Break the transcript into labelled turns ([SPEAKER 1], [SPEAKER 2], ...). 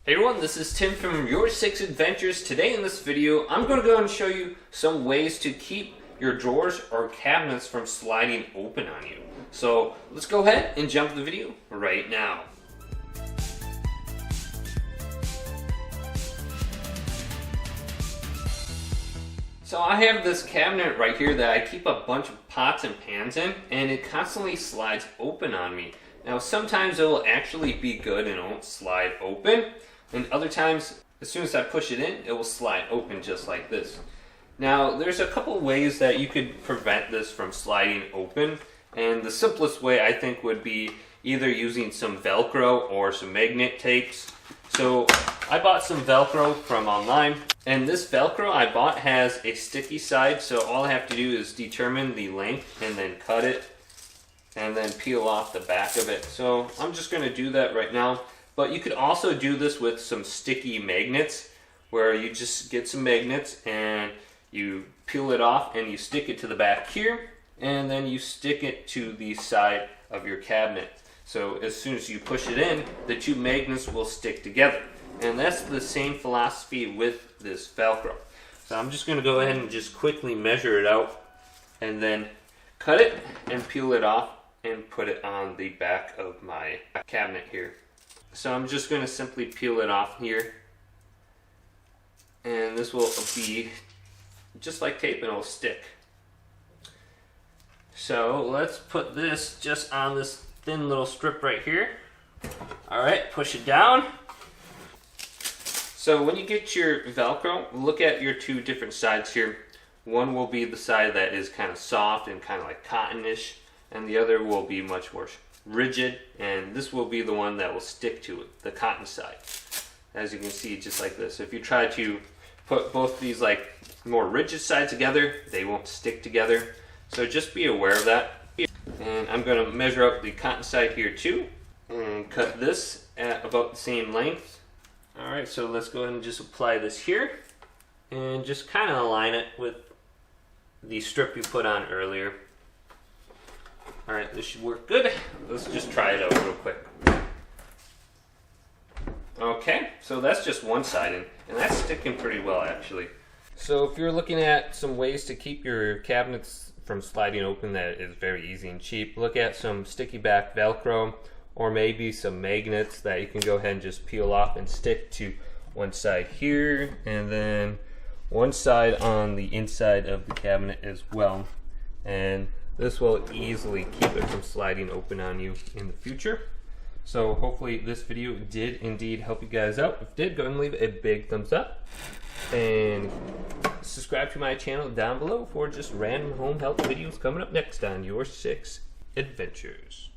[SPEAKER 1] Hey everyone, this is Tim from YourSixAdventures. Today in this video, I'm going to go and show you some ways to keep your drawers or cabinets from sliding open on you. So let's go ahead and jump to the video right now. So I have this cabinet right here that I keep a bunch of pots and pans in, and it constantly slides open on me. Now sometimes it will actually be good and it won't slide open, and other times as soon as I push it in, it will slide open just like this. Now there's a couple ways that you could prevent this from sliding open, and the simplest way I think would be either using some velcro or some magnet tapes. So I bought some velcro from online, and this velcro I bought has a sticky side, so all I have to do is determine the length and then cut it and then peel off the back of it. So I'm just going to do that right now. But you could also do this with some sticky magnets, where you just get some magnets and you peel it off and you stick it to the back here, and then you stick it to the side of your cabinet. So as soon as you push it in, the two magnets will stick together. And that's the same philosophy with this velcro. So I'm just going to go ahead and just quickly measure it out and then cut it and peel it off and put it on the back of my cabinet here. So I'm just going to simply peel it off here, and this will be just like tape and it will stick. So let's put this just on this thin little strip right here. Alright, push it down. So when you get your velcro, look at your two different sides here. One will be the side that is kind of soft and kind of like cottonish, and the other will be much more rigid, and this will be the one that will stick to it, the cotton side. As you can see, just like this. If you try to put both these like more rigid sides together, they won't stick together. So just be aware of that. And I'm going to measure out the cotton side here too, and cut this at about the same length. Alright, so let's go ahead and just apply this here, and just kind of align it with the strip you put on earlier. Alright, this should work good. Let's just try it out real quick. Okay, so that's just one side, and that's sticking pretty well actually. So if you're looking at some ways to keep your cabinets from sliding open that is very easy and cheap, look at some sticky back velcro, or maybe some magnets that you can go ahead and just peel off and stick to one side here, and then one side on the inside of the cabinet as well. And this will easily keep it from sliding open on you in the future. So hopefully this video did indeed help you guys out. If it did, go ahead and leave a big thumbs up. And subscribe to my channel down below for just random home help videos coming up next on YourSixAdventures.